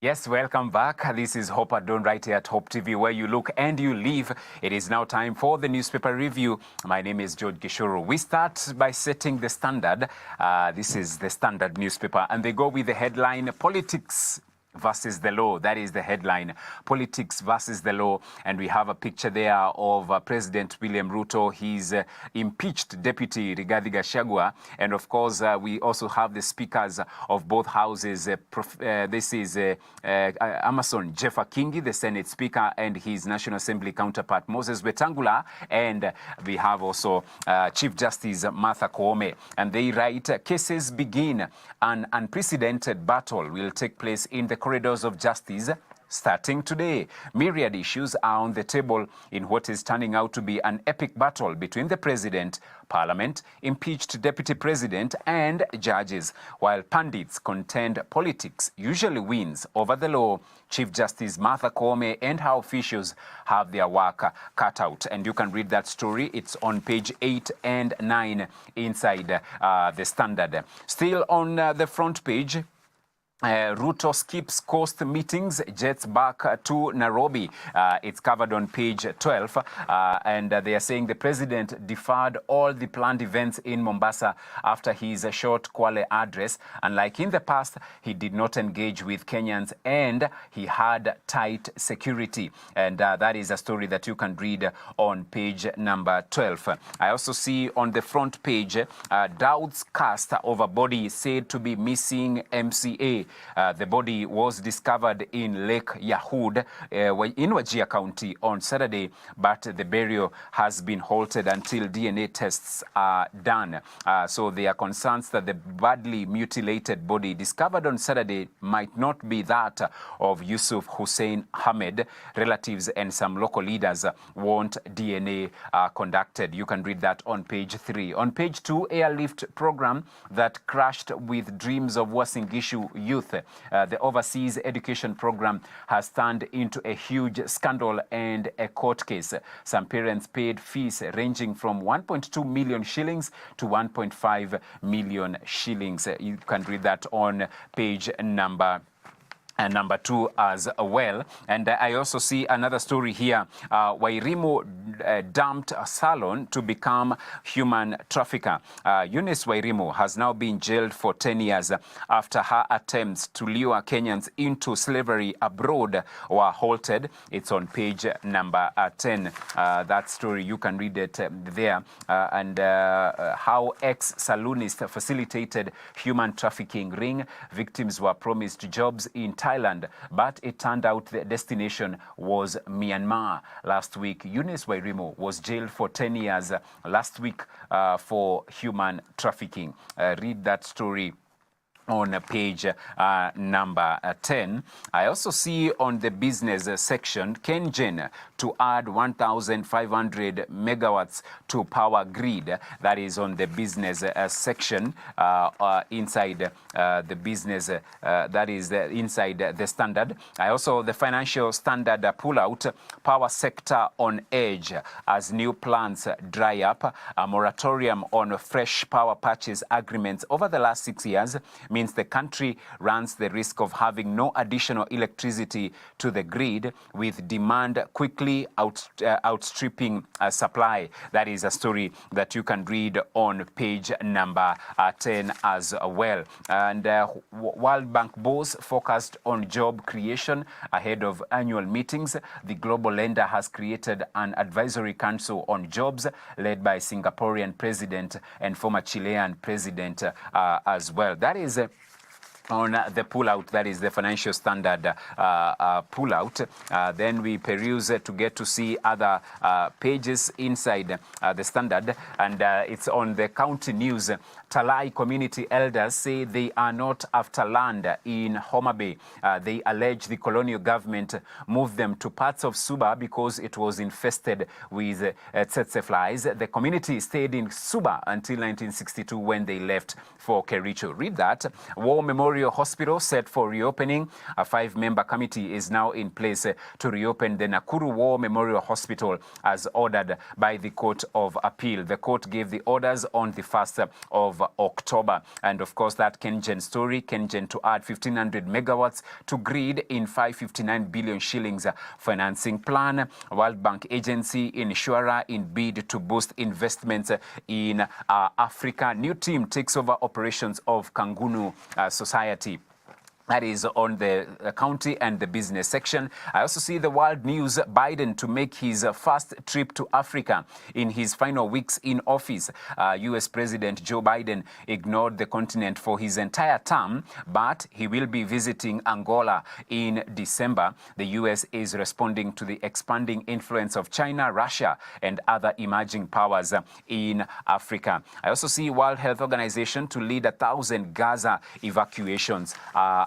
Yes, welcome back. This is Hope Adon right here at Hope TV, where you look and you live. It is now time for the newspaper review. My name is Gichuru. We start by setting the standard. This is the Standard newspaper, and they go with the headline, Politics versus the law. That is the headline, Politics versus the law. And we have a picture there of President William Ruto, his impeached deputy Rigathi Gachagua. And of course, we also have the speakers of both houses. This is Amason Jeffa Kingi, the Senate Speaker, and his National Assembly counterpart Moses Wetangula. And we have also Chief Justice Martha Koome. And they write, cases begin. An unprecedented battle will take place in the corridors of justice starting today. Myriad issues are on the table in what is turning out to be an epic battle between the president, parliament, impeached deputy president, and judges. While pundits contend politics usually wins over the law, Chief Justice Martha Koome and her officials have their work cut out. And you can read that story. It's on page 8 and 9 inside the Standard. Still on the front page, Ruto skips coast meetings, jets back to Nairobi. It's covered on page 12. And they are saying the president deferred all the planned events in Mombasa after his short Kwale address. Unlike in the past, he did not engage with Kenyans and he had tight security. And that is a story that you can read on page number 12. I also see on the front page, doubts cast over body said to be missing MCA. The body was discovered in Lake Yahud in Wajir County on Saturday, but the burial has been halted until DNA tests are done. So there are concerns that the badly mutilated body discovered on Saturday might not be that of Yusuf Hussein Ahmed. Relatives and some local leaders want DNA conducted. You can read that on page 3. On page 2, airlift program that crashed with dreams of Uasin Gishu youth. The overseas education program has turned into a huge scandal and a court case. Some parents paid fees ranging from 1.2 million shillings to 1.5 million shillings. You can read that on page number 2 as well. And I also see another story here. Wairimu dumped a salon to become human trafficker. Eunice Wairimu has now been jailed for 10 years after her attempts to lure Kenyans into slavery abroad were halted. It's on page number 10. That story, you can read it there. And how ex-saloonist facilitated human trafficking ring. Victims were promised jobs in Thailand, but it turned out the destination was Myanmar. Last week, Eunice Wairimu was jailed for 10 years last week for human trafficking. Read that story on page number 10. I also see on the business section, KenGen to add 1,500 megawatts to power grid. That is on the business section inside the business, that is inside the Standard. I also, the Financial Standard pullout, power sector on edge as new plants dry up. A moratorium on fresh power purchase agreements over the last 6 years means the country runs the risk of having no additional electricity to the grid, with demand quickly outstripping supply. That is a story that you can read on page number 10 as well. And World Bank boss focused on job creation ahead of annual meetings. The global lender has created an advisory council on jobs led by Singaporean president and former Chilean president as well. That is on the pullout, that is the Financial Standard pullout. Then we peruse to get to see other pages inside the Standard, and it's on the county news. Talai community elders say they are not after land in Homa Bay. They allege the colonial government moved them to parts of Suba because it was infested with tsetse flies. The community stayed in Suba until 1962 when they left for Kericho. Read that. War Memorial Memorial Hospital set for reopening. A 5-member committee is now in place to reopen the Nakuru War Memorial Hospital as ordered by the Court of Appeal. The court gave the orders on the 1st of October. And of course, that KenGen story, KenGen to add 1,500 megawatts to grid in 559 billion shillings financing plan. World Bank agency insurer in bid to boost investments in Africa. New team takes over operations of Kangunu Society. That is on the county and the business section. I also see the world news, Biden to make his first trip to Africa in his final weeks in office. U.S. President Joe Biden ignored the continent for his entire term, but he will be visiting Angola in December. The U.S. is responding to the expanding influence of China, Russia, and other emerging powers in Africa. I also see World Health Organization to lead 1,000 Gaza evacuations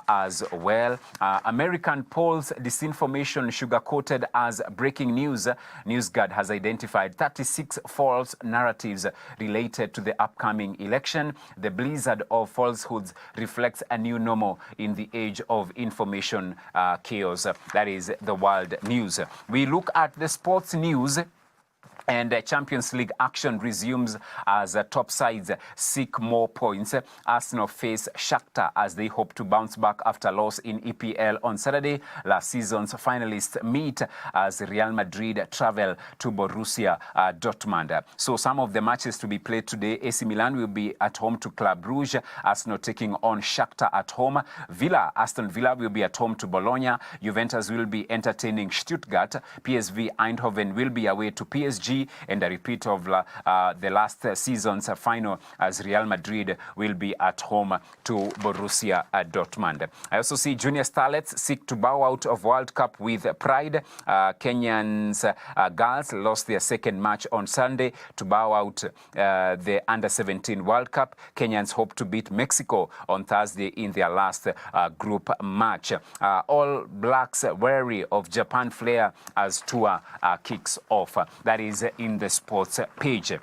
as well. American polls, disinformation sugar-coated as breaking news. NewsGuard has identified 36 false narratives related to the upcoming election. The blizzard of falsehoods reflects a new normal in the age of information chaos. That is the world news. We look at the sports news. And Champions League action resumes as top sides seek more points. Arsenal face Shakhtar as they hope to bounce back after loss in EPL on Saturday. Last season's finalists meet as Real Madrid travel to Borussia Dortmund. So some of the matches to be played today: AC Milan will be at home to Club Brugge. Arsenal taking on Shakhtar at home. Aston Villa will be at home to Bologna. Juventus will be entertaining Stuttgart. PSV Eindhoven will be away to PSG. And a repeat of the last season's final as Real Madrid will be at home to Borussia Dortmund. I also see junior starlets seek to bow out of World Cup with pride. Kenyans girls lost their second match on Sunday to bow out the Under-17 World Cup. Kenyans hope to beat Mexico on Thursday in their last group match. All Blacks wary of Japan flair as tour kicks off. That is in the sports page.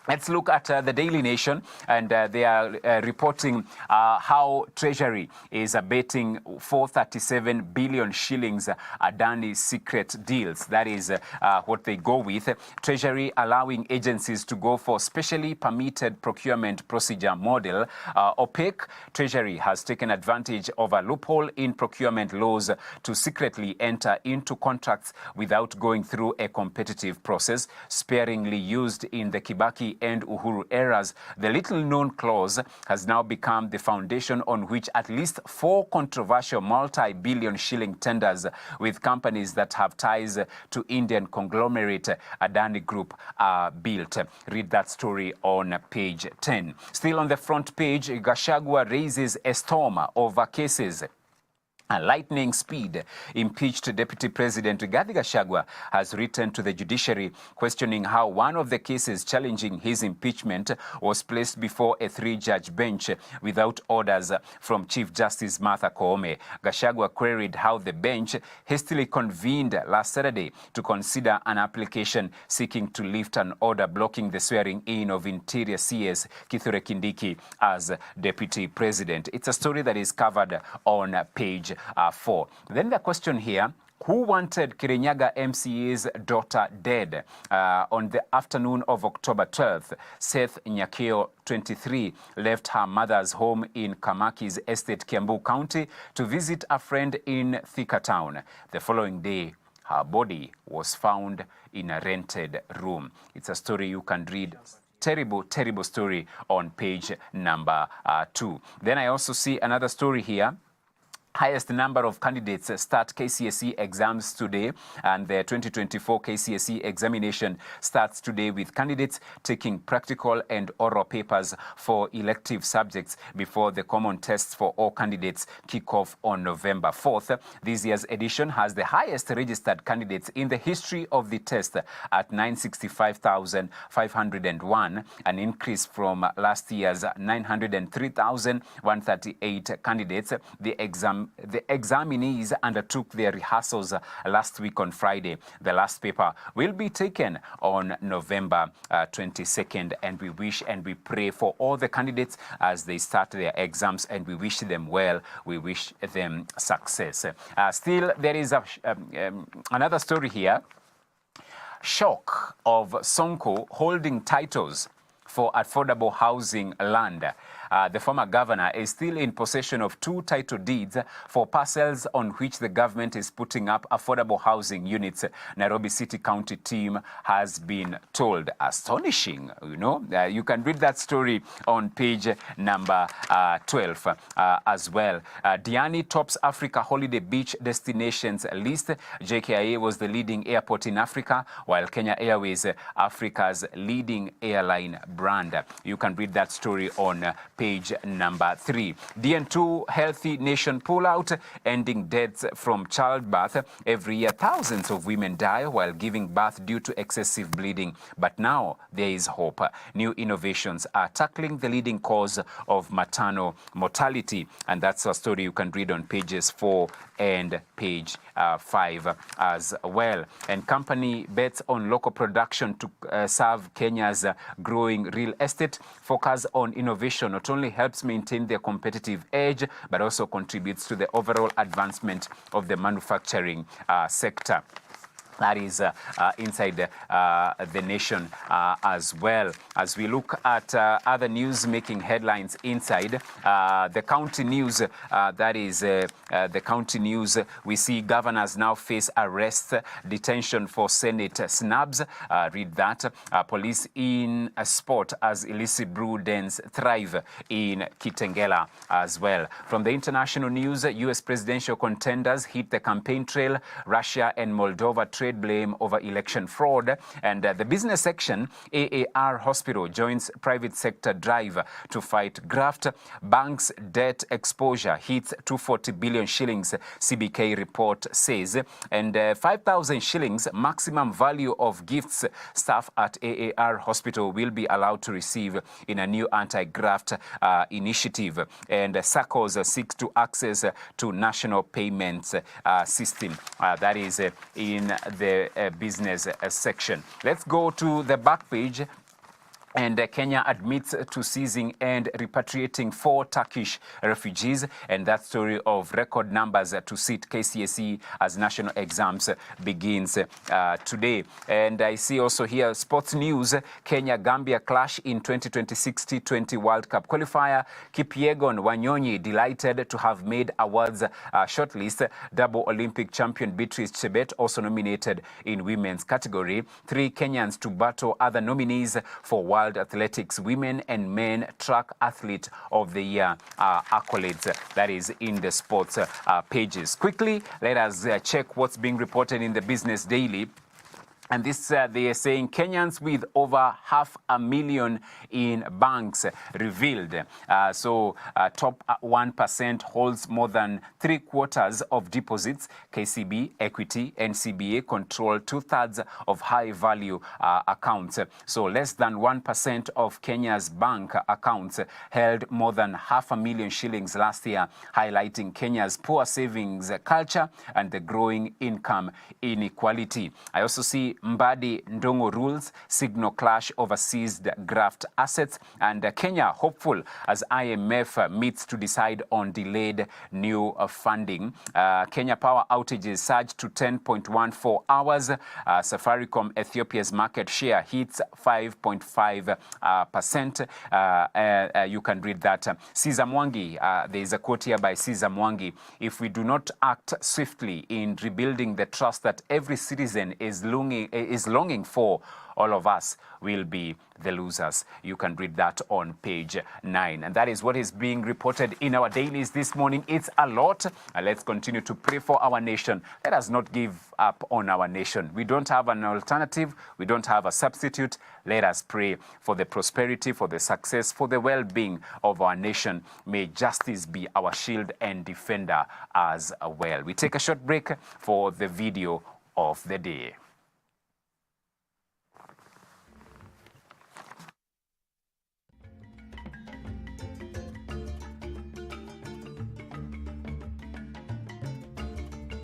Let's look at the Daily Nation, and they are reporting how Treasury is abating 437 billion shillings Adani secret deals. That is what they go with. Treasury allowing agencies to go for specially permitted procurement procedure model. Opaque, Treasury has taken advantage of a loophole in procurement laws to secretly enter into contracts without going through a competitive process, sparingly used in the Kibaki and Uhuru eras. The little-known clause has now become the foundation on which at least 4 controversial multi-billion shilling tenders with companies that have ties to Indian conglomerate Adani Group are built. Read that story on page 10. Still on the front page, Gachagua raises a storm over cases. At lightning speed, impeached Deputy President Rigathi Gachagua has written to the judiciary questioning how one of the cases challenging his impeachment was placed before a 3-judge bench without orders from Chief Justice Martha Koome. Gachagua queried how the bench hastily convened last Saturday to consider an application seeking to lift an order blocking the swearing-in of Interior CS Kithure Kindiki as Deputy President. It's a story that is covered on page 4. Then the question here: who wanted Kirinyaga MCA's daughter dead? On the afternoon of October 12th, Seth Nyakeo, 23, left her mother's home in Kamaki's estate, Kiambu County, to visit a friend in Thika Town. The following day, her body was found in a rented room. It's a story you can read. Terrible, terrible story on page number 2. Then I also see another story here. Highest number of candidates start KCSE exams today, and the 2024 KCSE examination starts today with candidates taking practical and oral papers for elective subjects before the common tests for all candidates kick off on November 4th. This year's edition has the highest registered candidates in the history of the test at 965,501, an increase from last year's 903,138 candidates. The exam examinees undertook their rehearsals last week on Friday. The last paper will be taken on November 22nd, and we wish and we pray for all the candidates as they start their exams, and we wish them well. We wish them success. Still, there is another story here. Shock of Sonko holding titles for affordable housing land. The former governor is still in possession of 2 title deeds for parcels on which the government is putting up affordable housing units. Nairobi City County team has been told. Astonishing, you know. You can read that story on page number 12 as well. Diani tops Africa holiday beach destinations list. JKIA was the leading airport in Africa, while Kenya Airways, Africa's leading airline brand. You can read that story on page number 3. DN2 Healthy Nation pullout, ending deaths from childbirth. Every year, thousands of women die while giving birth due to excessive bleeding. But now there is hope. New innovations are tackling the leading cause of maternal mortality. And that's a story you can read on pages 4 and page 5 as well. And company bets on local production to serve Kenya's growing real estate. Focus on innovation not only helps maintain their competitive edge, but also contributes to the overall advancement of the manufacturing sector. That is inside the nation as well. As we look at other news making headlines inside the county news, that is the county news, we see governors now face arrest, detention for Senate snubs. Read that. Police in a sport as illicit brew dens thrive in Kitengela as well. From the international news, U.S. presidential contenders hit the campaign trail. Russia and Moldova trade blame over election fraud. And the business section, AAR Hospital joins private sector drive to fight graft. Banks debt exposure hits 240 billion shillings, CBK report says. And 5,000 shillings maximum value of gifts staff at AAR Hospital will be allowed to receive in a new anti-graft initiative. And SACCOs seek to access to national payments system. That is in the business section. Let's go to the back page. And Kenya admits to seizing and repatriating 4 Turkish refugees, and that story of record numbers to sit KCSE as national exams begins today. And I see also here sports news. Kenya-Gambia clash in 2026 T20 World Cup qualifier. Kipyegon Wanyonyi delighted to have made awards shortlist. Double Olympic champion Beatrice Chebet also nominated in women's category. 3 Kenyans to battle other nominees for World Athletics Women and Men Track Athlete of the Year accolades. That is in the sports pages. Quickly, let us check what's being reported in the Business Daily. And this, they are saying Kenyans with over 500,000 in banks revealed. Top 1% holds more than 3/4 of deposits. KCB, Equity, and CBA control 2/3 of high-value accounts. So less than 1% of Kenya's bank accounts held more than 500,000 shillings last year, highlighting Kenya's poor savings culture and the growing income inequality. I also see Mbadi Ndongo rules signal clash over seized graft assets, and Kenya hopeful as IMF meets to decide on delayed new funding. Kenya power outages surged to 10.14 hours. Safaricom Ethiopia's market share hits 5.5%. You can read that. Caesar Mwangi, there is a quote here by Caesar Mwangi: if we do not act swiftly in rebuilding the trust that every citizen is longing for, all of us will be the losers. You can read that on page 9. And that is what is being reported in our dailies this morning. It's a lot. Let's continue to pray for our nation. Let us not give up on our nation. We don't have an alternative. We don't have a substitute. Let us pray for the prosperity, for the success, for the well-being of our nation. May justice be our shield and defender as well. We take a short break for the video of the day.